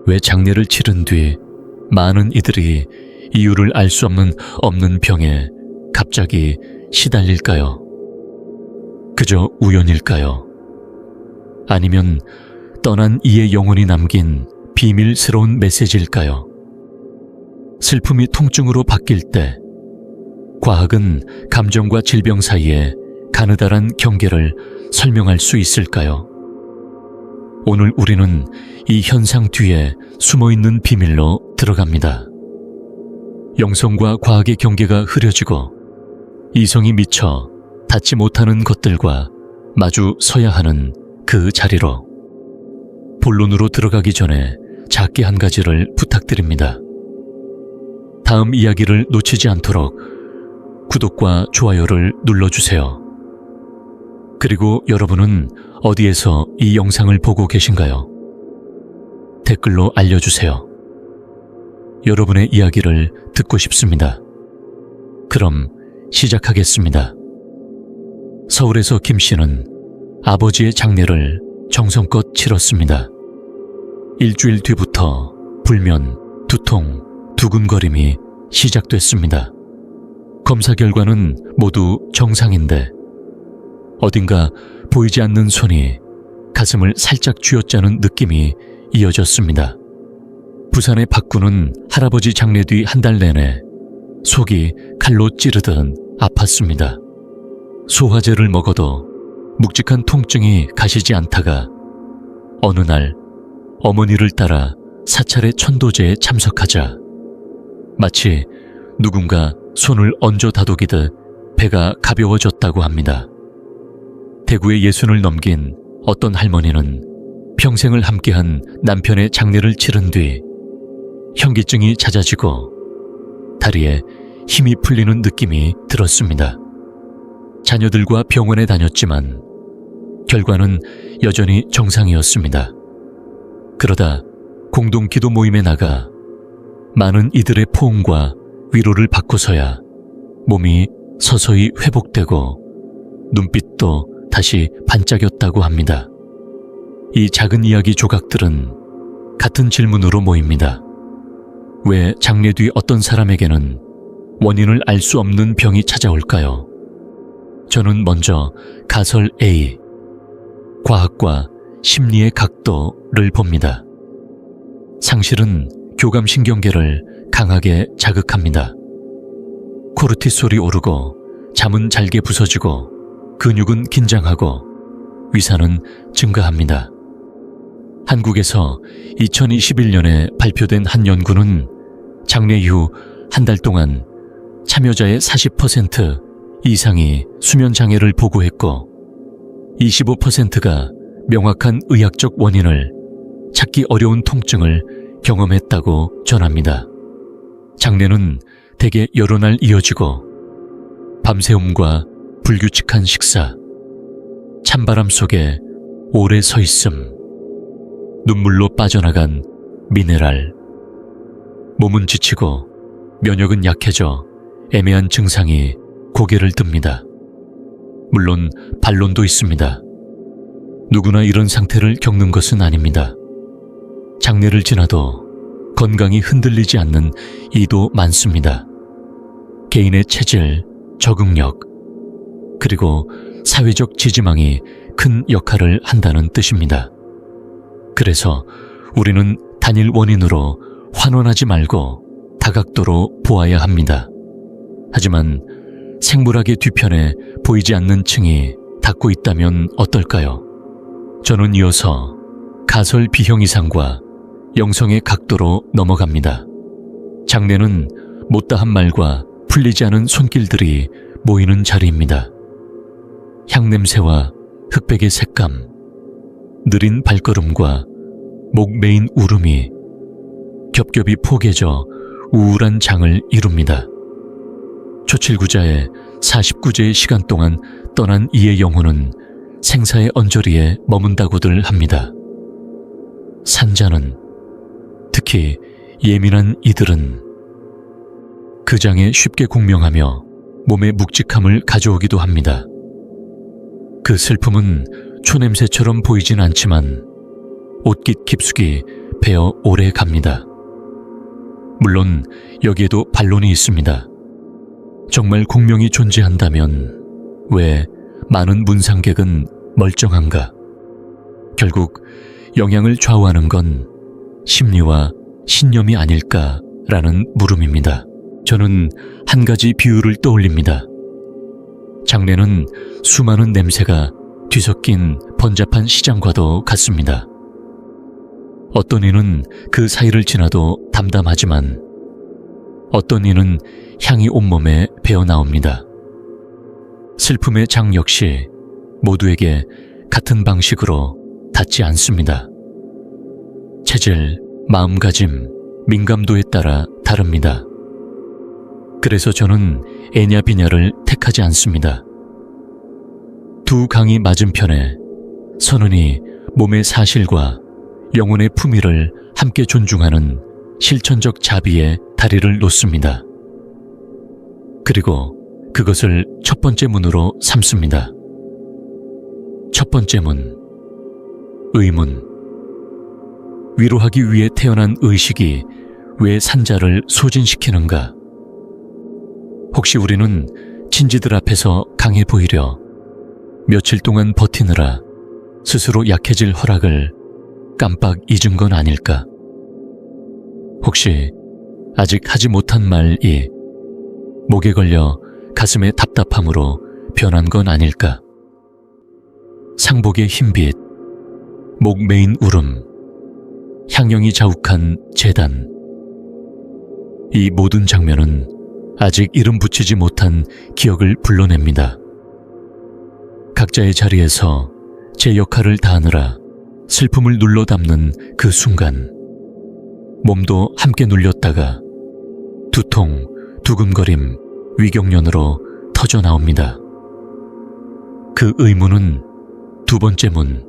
왜 장례를 치른 뒤 많은 이들이 이유를 알 수 없는 병에 갑자기 시달릴까요? 그저 우연일까요? 아니면 떠난 이의 영혼이 남긴 비밀스러운 메시지일까요? 슬픔이 통증으로 바뀔 때 과학은 감정과 질병 사이에 가느다란 경계를 설명할 수 있을까요? 오늘 우리는 이 현상 뒤에 숨어있는 비밀로 들어갑니다. 영성과 과학의 경계가 흐려지고 이성이 미쳐 닿지 못하는 것들과 마주 서야 하는 그 자리로. 본론으로 들어가기 전에 작게 한 가지를 부탁드립니다. 다음 이야기를 놓치지 않도록 구독과 좋아요를 눌러주세요. 그리고 여러분은 어디에서 이 영상을 보고 계신가요? 댓글로 알려주세요. 여러분의 이야기를 듣고 싶습니다. 그럼 시작하겠습니다. 서울에서 김 씨는 아버지의 장례를 정성껏 치렀습니다. 일주일 뒤부터 불면, 두통, 두근거림이 시작됐습니다. 검사 결과는 모두 정상인데 어딘가 보이지 않는 손이 가슴을 살짝 쥐어짜는 느낌이 이어졌습니다. 부산의 박구는 할아버지 장례 뒤 한 달 내내 속이 칼로 찌르듯 아팠습니다. 소화제를 먹어도 묵직한 통증이 가시지 않다가 어느 날 어머니를 따라 사찰의 천도제에 참석하자 마치 누군가 손을 얹어 다독이듯 배가 가벼워졌다고 합니다. 대구의 60을 넘긴 어떤 할머니는 평생을 함께한 남편의 장례를 치른 뒤 현기증이 잦아지고 다리에 힘이 풀리는 느낌이 들었습니다. 자녀들과 병원에 다녔지만 결과는 여전히 정상이었습니다. 그러다 공동 기도 모임에 나가 많은 이들의 포옹과 위로를 받고서야 몸이 서서히 회복되고 눈빛도 다시 반짝였다고 합니다. 이 작은 이야기 조각들은 같은 질문으로 모입니다. 왜 장례 뒤 어떤 사람에게는 원인을 알 수 없는 병이 찾아올까요? 저는 먼저 가설 A, 과학과 심리의 각도를 봅니다. 상실은 교감신경계를 강하게 자극합니다. 코르티솔이 오르고 잠은 잘게 부서지고 근육은 긴장하고 위산은 증가합니다. 한국에서 2021년에 발표된 한 연구는 장례 이후 한 달 동안 참여자의 40% 이상이 수면장애를 보고했고 25%가 명확한 의학적 원인을 찾기 어려운 통증을 경험했다고 전합니다. 장례는 대개 여러 날 이어지고 밤새움과 불규칙한 식사, 찬바람 속에 오래 서 있음, 눈물로 빠져나간 미네랄, 몸은 지치고 면역은 약해져 애매한 증상이 고개를 듭니다. 물론 반론도 있습니다. 누구나 이런 상태를 겪는 것은 아닙니다. 장례를 지나도 건강이 흔들리지 않는 이도 많습니다. 개인의 체질, 적응력, 그리고 사회적 지지망이 큰 역할을 한다는 뜻입니다. 그래서 우리는 단일 원인으로 환원하지 말고 다각도로 보아야 합니다. 하지만 생물학의 뒤편에 보이지 않는 층이 닿고 있다면 어떨까요? 저는 이어서 가설 B형 이상과 영성의 각도로 넘어갑니다. 장례는 못다한 말과 풀리지 않은 손길들이 모이는 자리입니다. 향냄새와 흑백의 색감, 느린 발걸음과 목 메인 울음이 겹겹이 포개져 우울한 장을 이룹니다. 초칠구자의 49제의 시간 동안 떠난 이의 영혼은 생사의 언저리에 머문다고들 합니다. 산자는, 특히 예민한 이들은 그 장에 쉽게 공명하며 몸의 묵직함을 가져오기도 합니다. 그 슬픔은 초냄새처럼 보이진 않지만 옷깃 깊숙이 복잡해요 오래 갑니다. 물론 여기에도 반론이 있습니다. 정말 공명이 존재한다면 왜 많은 문상객은 멀쩡한가? 결국 영향을 좌우하는 건 심리와 신념이 아닐까라는 물음입니다. 저는 한 가지 비유를 떠올립니다. 장례는 수많은 냄새가 뒤섞인 번잡한 시장과도 같습니다. 어떤 이는 그 사이를 지나도 담담하지만 어떤 이는 향이 온몸에 배어나옵니다. 슬픔의 장 역시 모두에게 같은 방식으로 닿지 않습니다. 체질, 마음가짐, 민감도에 따라 다릅니다. 그래서 저는 애냐 비냐를 택하지 않습니다. 두 강이 맞은편에 선은이 몸의 사실과 영혼의 품위를 함께 존중하는 실천적 자비에 다리를 놓습니다. 그리고 그것을 첫 번째 문으로 삼습니다. 첫 번째 문, 의문. 위로하기 위해 태어난 의식이 왜 산자를 소진시키는가? 혹시 우리는 친지들 앞에서 강해 보이려 며칠 동안 버티느라 스스로 약해질 허락을 깜빡 잊은 건 아닐까? 혹시 아직 하지 못한 말이 목에 걸려 가슴의 답답함으로 변한 건 아닐까? 상복의 흰빛, 목 메인 울음, 향령이 자욱한 재단. 이 모든 장면은 아직 이름 붙이지 못한 기억을 불러냅니다. 각자의 자리에서 제 역할을 다하느라 슬픔을 눌러 담는 그 순간, 몸도 함께 눌렸다가 두통, 두근거림, 위경련으로 터져 나옵니다. 그 의문은 두 번째 문,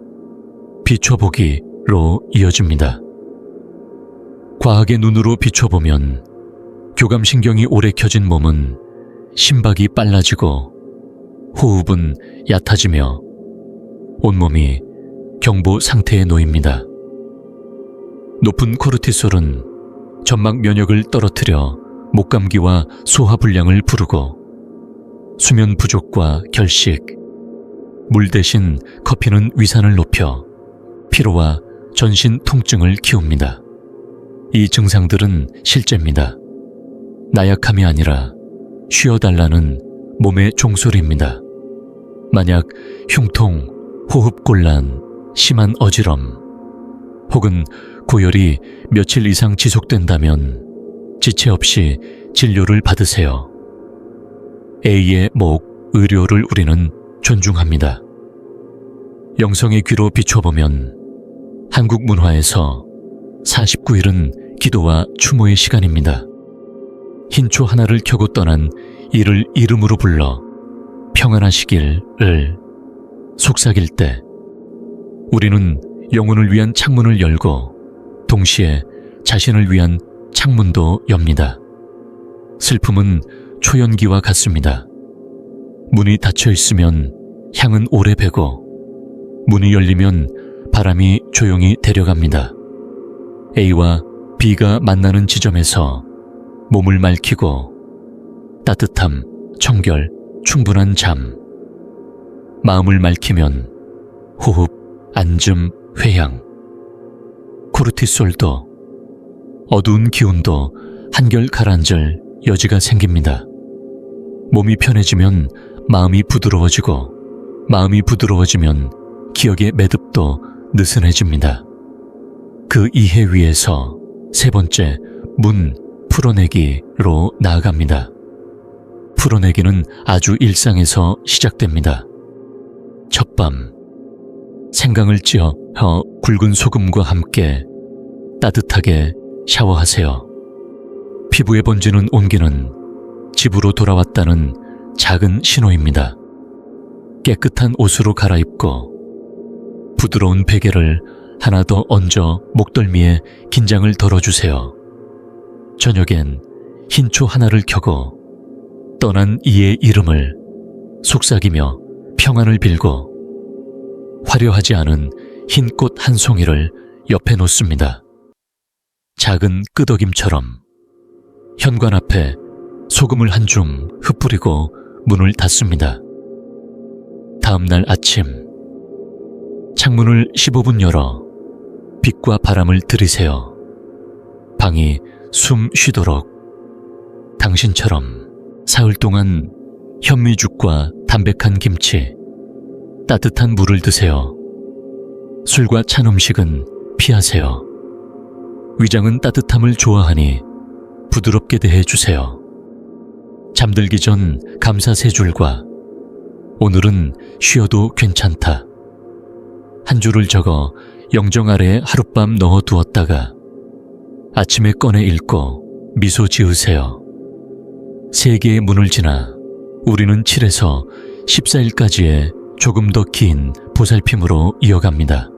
비춰보기로 이어집니다. 과학의 눈으로 비춰보면 교감신경이 오래 켜진 몸은 심박이 빨라지고 호흡은 얕아지며 온몸이 경보 상태에 놓입니다. 높은 코르티솔은 점막 면역을 떨어뜨려 목감기와 소화불량을 부르고 수면 부족과 결식, 물 대신 커피는 위산을 높여 피로와 전신 통증을 키웁니다. 이 증상들은 실제입니다. 나약함이 아니라 쉬어달라는 몸의 종소리입니다. 만약 흉통, 호흡곤란, 심한 어지럼, 혹은 고열이 며칠 이상 지속된다면 지체 없이 진료를 받으세요. A의 목, 의료를 우리는 존중합니다. 영성의 귀로 비춰보면 한국 문화에서 49일은 기도와 추모의 시간입니다. 흰초 하나를 켜고 떠난 이를 이름으로 불러 평안하시길을 속삭일 때 우리는 영혼을 위한 창문을 열고 동시에 자신을 위한 창문도 엽니다. 슬픔은 초연기와 같습니다. 문이 닫혀 있으면 향은 오래 배고 문이 열리면 바람이 조용히 데려갑니다. A와 B가 만나는 지점에서 몸을 맑히고 따뜻함, 청결, 충분한 잠, 마음을 맑히면 호흡, 안즘, 회양, 코르티솔도 어두운 기운도 한결 가라앉을 여지가 생깁니다. 몸이 편해지면 마음이 부드러워지고 마음이 부드러워지면 기억의 매듭도 느슨해집니다. 그 이해 위에서 세 번째 문 풀어내기로 나아갑니다. 풀어내기는 아주 일상에서 시작됩니다. 첫밤 생강을 찧어 굵은 소금과 함께 따뜻하게 샤워하세요. 피부에 번지는 온기는 집으로 돌아왔다는 작은 신호입니다. 깨끗한 옷으로 갈아입고 부드러운 베개를 하나 더 얹어 목덜미에 긴장을 덜어주세요. 저녁엔 흰초 하나를 켜고 떠난 이의 이름을 속삭이며 평안을 빌고 화려하지 않은 흰 꽃 한 송이를 옆에 놓습니다. 작은 끄덕임처럼 현관 앞에 소금을 한 줌 흩뿌리고 문을 닫습니다. 다음 날 아침, 창문을 15분 열어 빛과 바람을 들이세요. 방이 숨 쉬도록 당신처럼 사흘 동안 현미죽과 담백한 김치, 따뜻한 물을 드세요. 술과 찬 음식은 피하세요. 위장은 따뜻함을 좋아하니 부드럽게 대해주세요. 잠들기 전 감사 세 줄과 오늘은 쉬어도 괜찮다. 한 줄을 적어 영정 아래에 하룻밤 넣어두었다가 아침에 꺼내 읽고 미소 지으세요. 세 개의 문을 지나 우리는 7에서 14일까지의 조금 더 긴 보살핌으로 이어갑니다.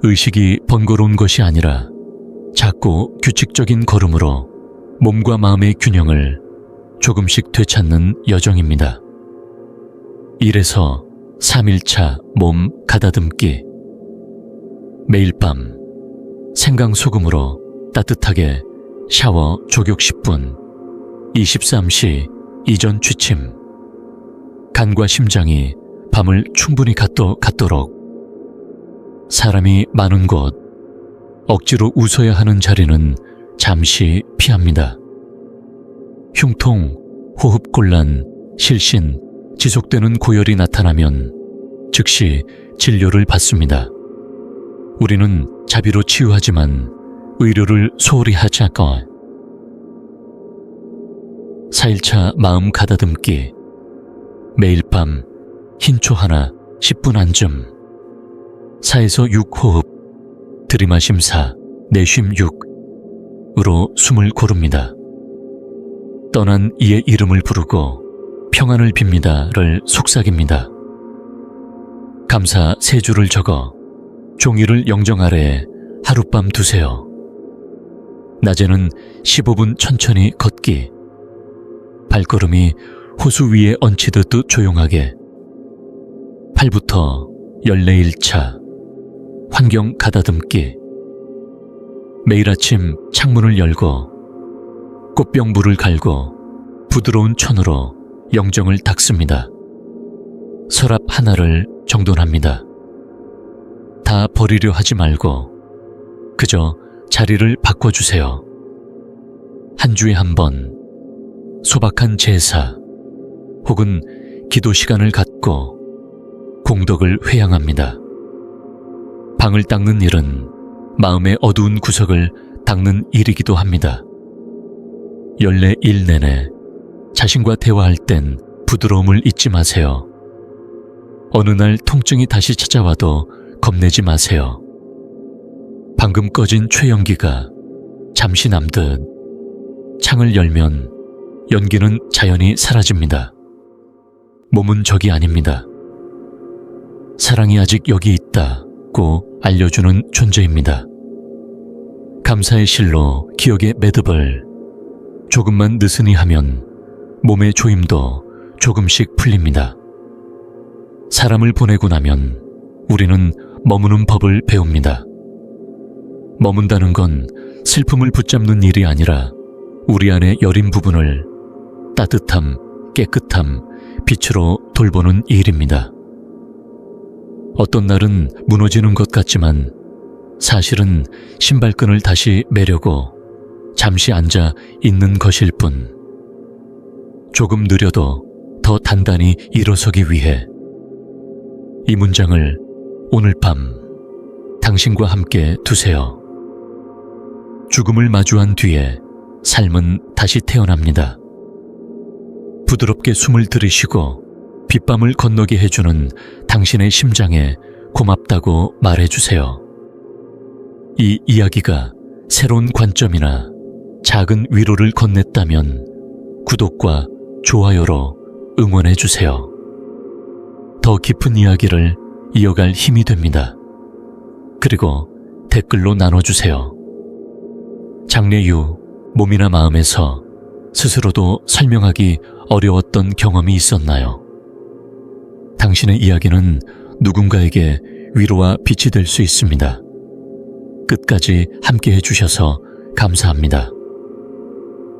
의식이 번거로운 것이 아니라 작고 규칙적인 걸음으로 몸과 마음의 균형을 조금씩 되찾는 여정입니다. 1에서 3일차 몸 가다듬기. 매일 밤 생강소금으로 따뜻하게 샤워 조격 10분, 23시 이전 취침. 간과 심장이 밤을 충분히 갖도록 사람이 많은 곳, 억지로 웃어야 하는 자리는 잠시 피합니다. 흉통, 호흡곤란, 실신, 지속되는 고열이 나타나면 즉시 진료를 받습니다. 우리는 자비로 치유하지만 의료를 소홀히 하지 않고 4일차 마음 가다듬기. 매일 밤 흰초 하나 10분 안점. 4에서 6호흡, 들이마심 4, 내쉼 6으로 숨을 고릅니다. 떠난 이의 이름을 부르고 평안을 빕니다를 속삭입니다. 감사 세 줄을 적어 종이를 영정 아래에 하룻밤 두세요. 낮에는 15분 천천히 걷기. 발걸음이 호수 위에 얹히듯 조용하게. 8부터 14일차 환경 가다듬기. 매일 아침 창문을 열고 꽃병 물을 갈고 부드러운 천으로 영정을 닦습니다. 서랍 하나를 정돈합니다. 다 버리려 하지 말고 그저 자리를 바꿔주세요. 한 주에 한 번 소박한 제사 혹은 기도 시간을 갖고 공덕을 회양합니다. 방을 닦는 일은 마음의 어두운 구석을 닦는 일이기도 합니다. 연례 일 내내 자신과 대화할 땐 부드러움을 잊지 마세요. 어느 날 통증이 다시 찾아와도 겁내지 마세요. 방금 꺼진 최연기가 잠시 남듯 창을 열면 연기는 자연히 사라집니다. 몸은 적이 아닙니다. 사랑이 아직 여기 있다고 알려주는 존재입니다. 감사의 실로 기억의 매듭을 조금만 느슨히 하면 몸의 조임도 조금씩 풀립니다. 사람을 보내고 나면 우리는 머무는 법을 배웁니다. 머문다는 건 슬픔을 붙잡는 일이 아니라 우리 안의 여린 부분을 따뜻함, 깨끗함, 빛으로 돌보는 일입니다. 어떤 날은 무너지는 것 같지만 사실은 신발끈을 다시 매려고 잠시 앉아 있는 것일 뿐. 조금 느려도 더 단단히 일어서기 위해 이 문장을 오늘 밤 당신과 함께 두세요. 죽음을 마주한 뒤에 삶은 다시 태어납니다. 부드럽게 숨을 들이쉬고 빗밤을 건너게 해주는 당신의 심장에 고맙다고 말해주세요. 이 이야기가 새로운 관점이나 작은 위로를 건넸다면 구독과 좋아요로 응원해주세요. 더 깊은 이야기를 이어갈 힘이 됩니다. 그리고 댓글로 나눠주세요. 장래 이후 몸이나 마음에서 스스로도 설명하기 어려웠던 경험이 있었나요? 당신의 이야기는 누군가에게 위로와 빛이 될 수 있습니다. 끝까지 함께 해주셔서 감사합니다.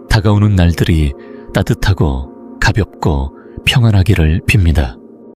다가오는 날들이 따뜻하고 가볍고 평안하기를 빕니다.